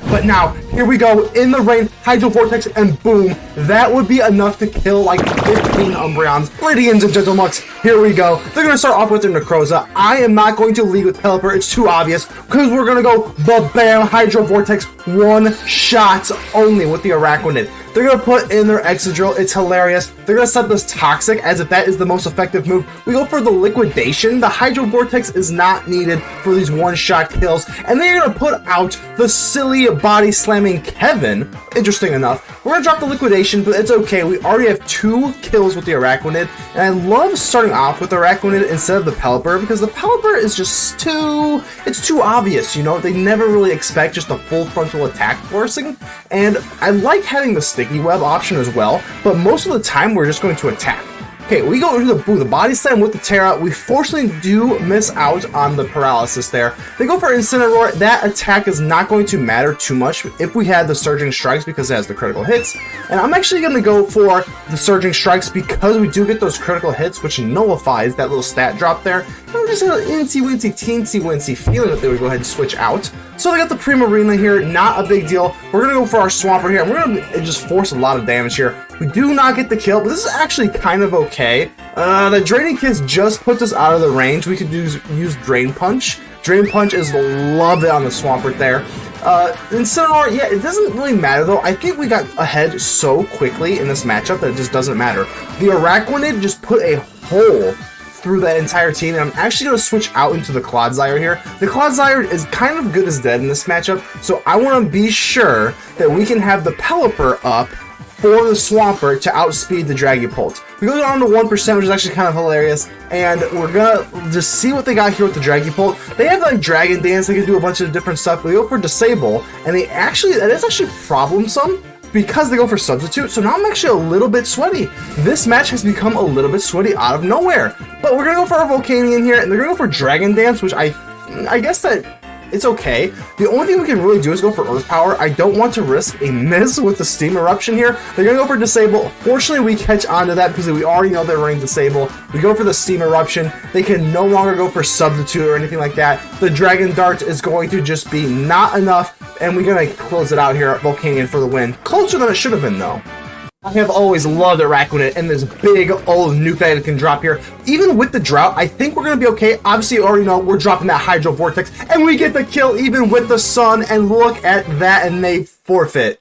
But now, here we go, in the rain, Hydro Vortex, and boom, that would be enough to kill like 15 Umbreons. Ladies and gentlemen, here we go. They're going to start off with their Necroza. I am not going to lead with Pelipper, it's too obvious, because we're going to go the BAM Hydro Vortex, one shots only with the Araquanid. They're going to put in their Excadrill, it's hilarious. They're going to set this Toxic as if that is the most effective move. We go for the Liquidation. The Hydro Vortex is not needed for these one-shot kills. And then you're going to put out the silly body-slamming Kevin. Interesting enough. We're going to drop the Liquidation, but it's okay. We already have 2 kills with the Araquanid. And I love starting off with the Araquanid instead of the Pelipper, because the Pelipper is just it's too obvious, you know? They never really expect just a full frontal attack forcing. And I like having the Sticky Web option as well, but most of the time we're just going to attack. Okay, we go into the body slam with the Tera. We fortunately do miss out on the paralysis there. They go for Incineroar. That attack is not going to matter too much if we had the Surging Strikes because it has the critical hits. And I'm actually going to go for the Surging Strikes because we do get those critical hits, which nullifies that little stat drop there. And I'm just a little incy-wincy, teensy-wincy feeling that they would go ahead and switch out. So they got the Primarina here, not a big deal. We're going to go for our Swampert here, and we're going to just force a lot of damage here. We do not get the kill, but this is actually kind of okay. The Draining Kiss just puts us out of the range. We could use Drain Punch. Drain Punch is love it on the Swampert there. Incineroar, yeah, it doesn't really matter though. I think we got ahead so quickly in this matchup that it just doesn't matter. The Araquanid just put a hole through that entire team, and I'm actually going to switch out into the Clodsire here. The Clodsire is kind of good as dead in this matchup, so I want to be sure that we can have the Pelipper up for the Swampert to outspeed the Dragapult. We go down to 1%, which is actually kind of hilarious, and we're gonna just see what they got here with the Dragapult. They have like Dragon Dance, they can do a bunch of different stuff. We go for Disable, and that is actually problemsome because they go for Substitute, so now I'm actually a little bit sweaty. This match has become a little bit sweaty out of nowhere. But we're gonna go for our Volcanion here, and they're gonna go for Dragon Dance, which I guess that it's okay. The only thing we can really do is go for Earth Power. I don't want to risk a miss with the Steam Eruption here. They're going to go for Disable. Fortunately, we catch on to that because we already know they're running Disable. We go for the Steam Eruption. They can no longer go for Substitute or anything like that. The Dragon Dart is going to just be not enough, and we're going to close it out here at Volcanion for the win. Closer than it should have been, though. I have always loved Araquanid and this big old nuke that it can drop here. Even with the drought, I think we're going to be okay. Obviously, you already know we're dropping that Hydro Vortex, and we get the kill even with the sun, and look at that, and they forfeit.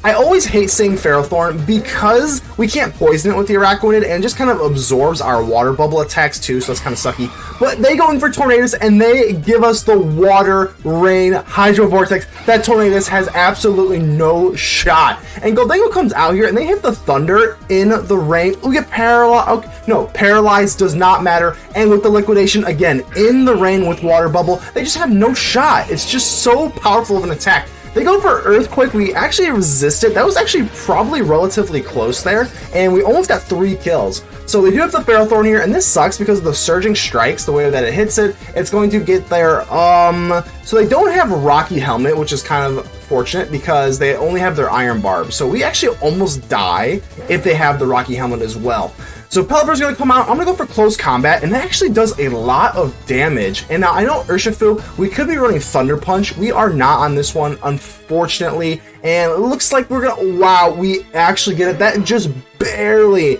I always hate saying Ferrothorn because we can't poison it with the Araquanid, and it just kind of absorbs our water bubble attacks too, so that's kind of sucky. But they go in for Tornadus, and they give us the Water Rain Hydro Vortex. That Tornadus has absolutely no shot. And Gholdengo comes out here, and they hit the Thunder in the rain. We get Paralyzed. Okay, no, Paralyzed does not matter. And with the Liquidation, again, in the rain with Water Bubble, they just have no shot. It's just so powerful of an attack. They go for Earthquake. We actually resisted. That was actually probably relatively close there, and we almost got 3 kills. So they do have the Ferrothorn here, and this sucks because of the Surging Strikes, the way that it hits it, it's going to get their, so they don't have Rocky Helmet, which is kind of fortunate because they only have their Iron Barb. So we actually almost die if they have the Rocky Helmet as well. So Pelipper's going to come out. I'm going to go for Close Combat, and that actually does a lot of damage. And now I know Urshifu, we could be running Thunder Punch. We are not on this one, unfortunately. And it looks like we're going to, wow, we actually get it. That just barely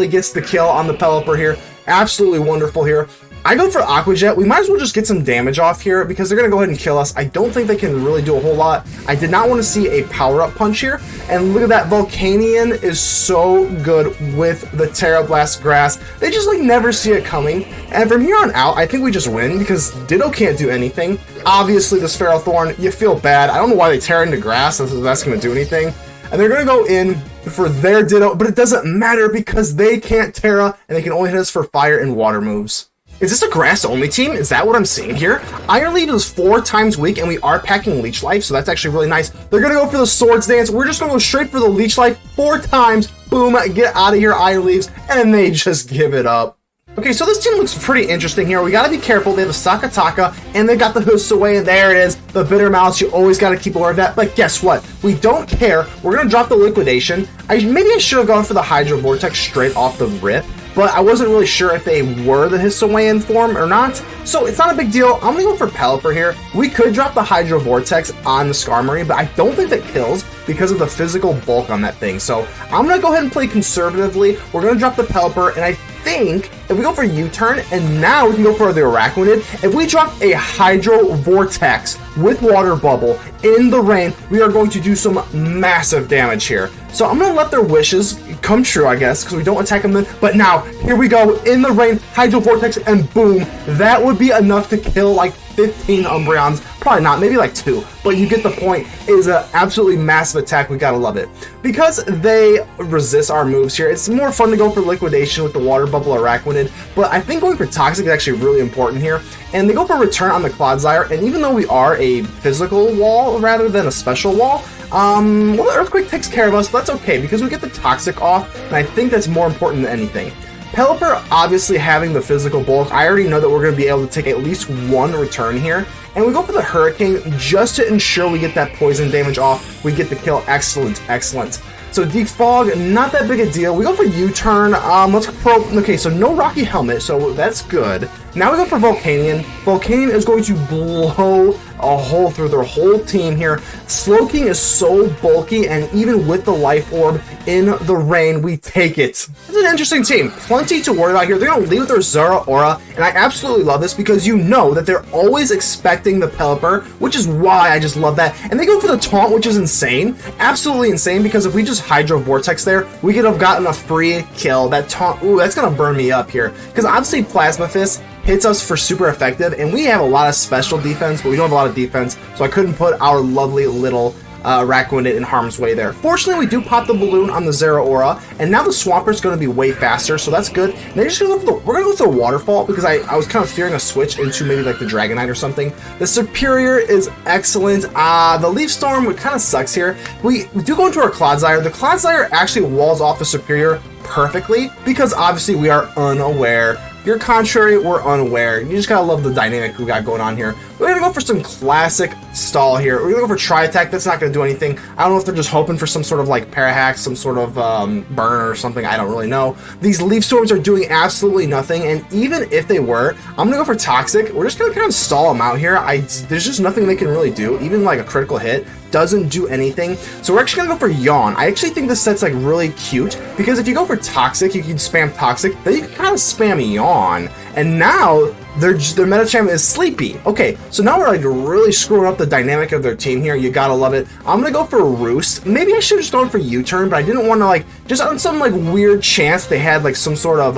gets the kill on the Pelipper here. Absolutely wonderful here. I go for Aqua Jet. We might as well just get some damage off here because they're going to go ahead and kill us. I don't think they can really do a whole lot. I did not want to see a power-up punch here. And look at that. Volcanion is so good with the Tera Blast Grass. They just like never see it coming. And from here on out, I think we just win because Ditto can't do anything. Obviously, this Ferrothorn, you feel bad. I don't know why they tear into grass if that's going to do anything. And they're going to go in for their Ditto, but it doesn't matter because they can't Tera and they can only hit us for fire and water moves. Is this a grass-only team? Is that what I'm seeing here? Iron Leaf is 4 times weak, and we are packing Leech Life, so that's actually really nice. They're going to go for the Swords Dance. We're just going to go straight for the Leech Life 4 times. Boom, get out of here, Iron Leaves, and they just give it up. Okay, so this team looks pretty interesting here. We got to be careful. They have a Sakataka, and they got the Husaway, and there it is. The Bitter Mouse, you always got to keep aware of that. But guess what? We don't care. We're going to drop the Liquidation. Maybe I should have gone for the Hydro Vortex straight off the rip. but I wasn't really sure if they were the Hisuian form or not, so it's not a big deal. I'm gonna go for Pelipper here. We could drop the Hydro Vortex on the Skarmory, but I don't think that kills because of the physical bulk on that thing, so I'm gonna go ahead and play conservatively. We're gonna drop the Pelipper, and I think if we go for U-turn, and now we can go for the Araquanid, if we drop a Hydro Vortex with Water Bubble in the rain, we are going to do some massive damage here. So I'm going to let their wishes come true, I guess, because we don't attack them then. But now, here we go, in the rain, Hydro Vortex, and boom, that would be enough to kill like 15 Umbreons. Probably not, maybe like 2, but you get the point. It is an absolutely massive attack. We gotta love it. Because they resist our moves here, it's more fun to go for Liquidation with the Water Bubble Araquanid, but I think going for Toxic is actually really important here. And they go for Return on the Clodsire, and even though we are a physical wall rather than a special wall, well, the Earthquake takes care of us, but that's okay because we get the Toxic off, and I think that's more important than anything. Pelipper obviously having the physical bulk, I already know that we're going to be able to take at least one return here. And we go for the Hurricane just to ensure we get that poison damage off. We get the kill. Excellent, excellent. So Defog, not that big a deal. We go for U-turn. Okay, so no Rocky Helmet, so that's good. Now we go for Volcanion. Volcanion is going to blow a hole through their whole team here. Slowking is so bulky, and even with the Life Orb in the rain, we take it. It's an interesting team. Plenty to worry about here. They're going to lead with their Zeraora, and I absolutely love this because you know that they're always expecting the Pelipper, which is why I just love that. And they go for the Taunt, which is insane. Absolutely insane, because if we just Hydro Vortex there, we could have gotten a free kill. That Taunt, ooh, that's going to burn me up here. Because obviously Plasma Fist hits us for super effective, and we have a lot of special defense, but we don't have a lot of defense, so I couldn't put our lovely little Araquanid in harm's way there. Fortunately, we do pop the balloon on the Zeraora, and now the Swampert's going to be way faster, so that's good. And they're just going to go for we're going to go for the Waterfall, because I was kind of fearing a switch into maybe like the Dragonite or something. The Superior is excellent. The Leaf Storm kind of sucks here. We do go into our Clodsire. The Clodsire actually walls off the Superior perfectly, because obviously we are unaware. You're contrary, we're unaware. You just gotta love the dynamic we got going on here. We're gonna go for some classic stall here. We're gonna go for Tri-Attack. That's not gonna do anything. I don't know if they're just hoping for some sort of like Parahack, some sort of burn or something. I don't really know. These Leaf Storms are doing absolutely nothing, and even if they were, I'm gonna go for Toxic. We're just gonna kind of stall them out here. There's just nothing they can really do. Even like a critical hit doesn't do anything. So we're actually gonna go for Yawn. I actually think this set's like really cute, because if you go for Toxic, you can spam Toxic, then you can kind of spam Yawn, and now their meta champ is Sleepy. Okay, so now we're like really screwing up the dynamic of their team here. You gotta love it. I'm gonna go for Roost. Maybe I should have just gone for U-turn, but I didn't want to like, just on some like weird chance they had like some sort of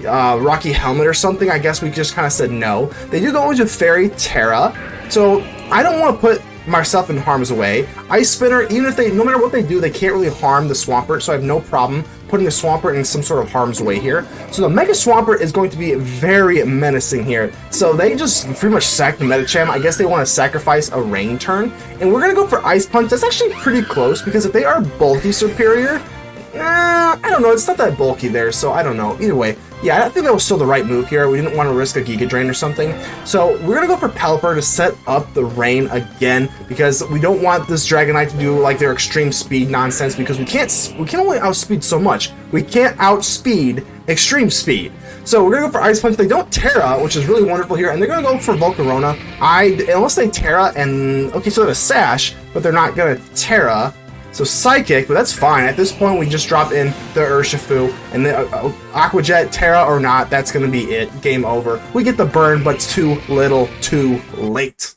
Rocky Helmet or something. I guess we just kind of said no. They do go into Fairy Tera, so I don't want to put myself in harm's way. Ice Spinner, even if no matter what they do, they can't really harm the Swampert, so I have no problem putting the Swampert in some sort of harm's way here. So the Mega Swampert is going to be very menacing here. So they just pretty much sack the Medicham. I guess they want to sacrifice a rain turn, and we're going to go for Ice Punch. That's actually pretty close, because if they are bulky Superior, I don't know, it's not that bulky there, so I don't know. Either way, yeah, I think that was still the right move here. We didn't want to risk a Giga Drain or something. So we're going to go for Pelipper to set up the rain again, because we don't want this Dragonite to do like their extreme speed nonsense, because we can only outspeed so much. We can't outspeed extreme speed. So we're going to go for Ice Punch. They don't Tera, which is really wonderful here, and they're going to go for Volcarona. Unless they Tera and... Okay, so they have a Sash, but they're not going to Tera. So Psychic, but that's fine. At this point, we just drop in the Urshifu, and the Aqua Jet, Tera or not, that's going to be it. Game over. We get the burn, but too little, too late.